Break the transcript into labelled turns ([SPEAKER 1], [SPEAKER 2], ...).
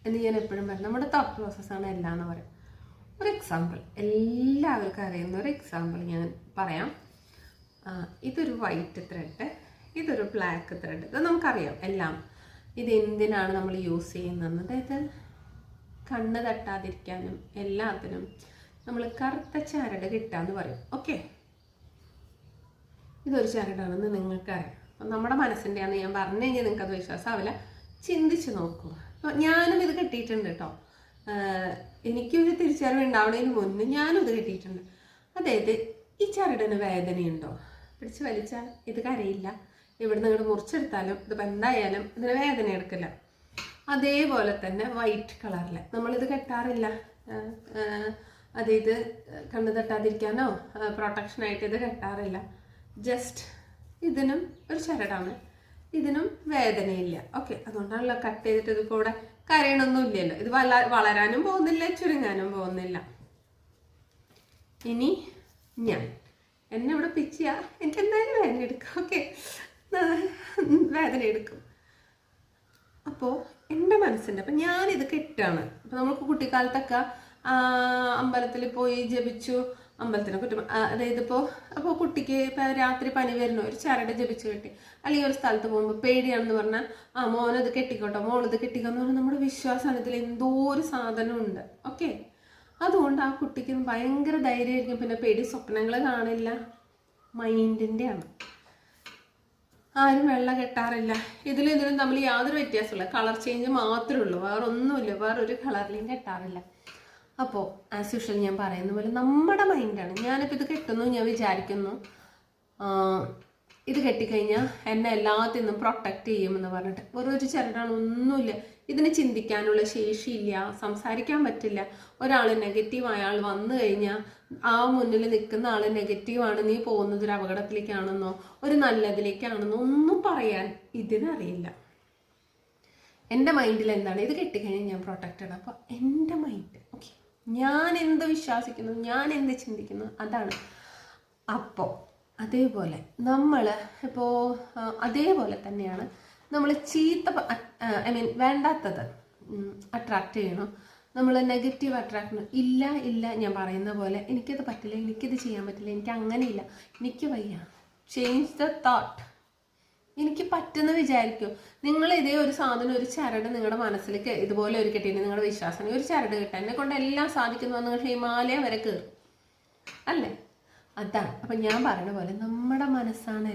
[SPEAKER 1] എന്ന് ഞാൻ എപ്പോഴും പറയും. നമ്മുടെ തോട്ട് പ്രോസസ്സാണ് എല്ലാം എന്ന് പറയും. ഒരു എക്സാമ്പിൾ, എല്ലാവർക്കും അറിയുന്ന ഒരു എക്സാമ്പിൾ ഞാൻ പറയാം. ഇതൊരു വൈറ്റ് ത്രെഡ്, ഇതൊരു ബ്ലാക്ക് ത്രെഡ്. ഇത് നമുക്കറിയാം എല്ലാം. ഇത് എന്തിനാണ് നമ്മൾ യൂസ് ചെയ്യുന്നത്? അതായത് കണ്ണ് തട്ടാതിരിക്കാനും എല്ലാത്തിനും നമ്മൾ കറുത്ത ചരട് കിട്ടാന്ന് പറയും. ഓക്കെ, ഇതൊരു ചരടാണെന്ന് നിങ്ങൾക്കറിയാം. അപ്പം നമ്മുടെ മനസ്സിൻ്റെയാണെന്ന് ഞാൻ പറഞ്ഞു കഴിഞ്ഞാൽ നിങ്ങൾക്കത് വിശ്വാസമാവില്ല. ചിന്തിച്ച് നോക്കൂ. അപ്പോൾ ഞാനും ഇത് കെട്ടിയിട്ടുണ്ട് കേട്ടോ. എനിക്കൊരു തിരിച്ചറിവ് ഉണ്ടാവുന്നതിന് മുന്നേ ഞാനും ഇത് കെട്ടിയിട്ടുണ്ട്. അതായത് ഈ ചരടിന് വേദനയുണ്ടോ? പിടിച്ച് വലിച്ചാൽ ഇത് കരയില്ല. ഇവിടുന്ന് ഇങ്ങോട്ട് മുറിച്ചെടുത്താലും ഇതിപ്പോൾ എന്തായാലും ഇതിന് വേദന എടുക്കില്ല. അതേപോലെ തന്നെ വൈറ്റ് കളറിൽ നമ്മളിത് കെട്ടാറില്ല. അതായത് കണ്ണ് തട്ടാതിരിക്കാനോ പ്രൊട്ടക്ഷനായിട്ട് ഇത് കെട്ടാറില്ല. ജസ്റ്റ് ഇതിനും ഒരു ചരടാണ്, ഇതിനും വേദനയില്ല. ഓക്കെ, അതുകൊണ്ടാണല്ലോ കട്ട് ചെയ്തിട്ട് ഇതിപ്പോൾ ഇവിടെ കരയണമൊന്നും ഇല്ലല്ലോ. ഇത് വളരാനും പോകുന്നില്ല, ചുരുങ്ങാനും പോകുന്നില്ല. ഇനി എന്നെ ഇവിടെ പിച്ചിയ എനിക്ക് എന്തായാലും വേദന എടുക്കും. ഓക്കെ, വേദന എടുക്കും. അപ്പോൾ എൻ്റെ മനസ്സിൻ്റെ അപ്പം ഞാനിത് കെട്ടാണ്. അപ്പം നമ്മൾക്ക് കുട്ടിക്കാലത്തൊക്കെ അമ്പലത്തിൽ പോയി ജപിച്ചു, അമ്പലത്തിനെ കുറ്റം, അതായത് അപ്പോൾ കുട്ടിക്ക് ഇപ്പം രാത്രി പനി വരുന്നു, ഒരു ചരട് ജപിച്ച് കെട്ടി. അല്ലെങ്കിൽ ഒരു സ്ഥലത്ത് പോകുമ്പോൾ പേടിയാണെന്ന് പറഞ്ഞാൽ മോനത് കെട്ടിക്കോട്ടോ, മോളിത് കെട്ടിക്കോന്ന് പറഞ്ഞാൽ നമ്മുടെ വിശ്വാസമാണ്. ഇതിൽ എന്തോ ഒരു സാധനമുണ്ട്. ഓക്കെ, അതുകൊണ്ട് ആ കുട്ടിക്ക് ഭയങ്കര ധൈര്യമായിരിക്കും. പിന്നെ പേടി സ്വപ്നങ്ങൾ കാണില്ല. മൈൻഡിൻ്റെ ആണ്. ആരും വെള്ള കെട്ടാറില്ല. ഇതിലും തമ്മിൽ യാതൊരു വ്യത്യാസമില്ല. കളർ ചേഞ്ച് മാത്രമേ ഉള്ളൂ, വേറെ ഒന്നുമില്ല. വേറൊരു കളറിലും കെട്ടാറില്ല. അപ്പോൾ ആസ് യൂഷ്വൽ ഞാൻ പറയുന്ന പോലെ നമ്മുടെ മൈൻഡാണ്. ഞാനിപ്പോൾ ഇത് കെട്ടുന്നു, ഞാൻ വിചാരിക്കുന്നു ഇത് കെട്ടിക്കഴിഞ്ഞാൽ എന്നെ എല്ലാത്തിൽ നിന്നും പ്രൊട്ടക്റ്റ് ചെയ്യുമെന്ന് പറഞ്ഞിട്ട്. ഒരു ചരടാണ്, ഒന്നുമില്ല. ഇതിന് ചിന്തിക്കാനുള്ള ശേഷിയില്ല, സംസാരിക്കാൻ പറ്റില്ല. ഒരാൾ നെഗറ്റീവ് അയാൾ വന്നു കഴിഞ്ഞാൽ ആ മുന്നിൽ നിൽക്കുന്ന ആൾ നെഗറ്റീവാണ്, നീ പോകുന്നത് ഒരു അപകടത്തിലേക്കാണെന്നോ ഒരു നല്ലതിലേക്കാണെന്നോ ഒന്നും പറയാൻ ഇതിനറിയില്ല. എൻ്റെ മൈൻഡിൽ എന്താണ്, ഇത് കെട്ടിക്കഴിഞ്ഞാൽ ഞാൻ പ്രൊട്ടക്റ്റഡ്. അപ്പോൾ എൻ്റെ മൈൻഡ് ഓക്കെ, ഞാൻ എന്ത് വിശ്വസിക്കുന്നു, ഞാൻ എന്ത് ചിന്തിക്കുന്നു, അതാണ്. അപ്പോൾ അതേപോലെ നമ്മൾ ഇപ്പോൾ അതേപോലെ തന്നെയാണ് നമ്മൾ ചീത്ത വേണ്ടാത്തത് അട്രാക്റ്റ് ചെയ്യണം. നമ്മൾ നെഗറ്റീവ് അട്രാക്ട് ചെയ്യണം. ഇല്ല ഞാൻ പറയുന്ന പോലെ എനിക്കത് പറ്റില്ല, എനിക്കിത് ചെയ്യാൻ പറ്റില്ല, എനിക്ക് അങ്ങനെയില്ല, എനിക്ക് വയ്യ. Change the thought. എനിക്ക് പറ്റുന്ന വിചാരിക്കും. നിങ്ങൾ ഇതേ ഒരു സാധനം, ഒരു ചരട് നിങ്ങളുടെ മനസ്സിലേക്ക് ഇതുപോലെ ഒരു കെട്ടിയിട്ട് നിങ്ങളുടെ വിശ്വാസം, ഒരു ചരട് കിട്ടാൻ എന്നെ കൊണ്ട് എല്ലാം സാധിക്കുന്നു എന്ന് ഹിമാലയം വരെ കയറും അല്ലേ? അതാണ്. അപ്പം ഞാൻ പറയുന്ന പോലെ നമ്മുടെ മനസ്സാണ്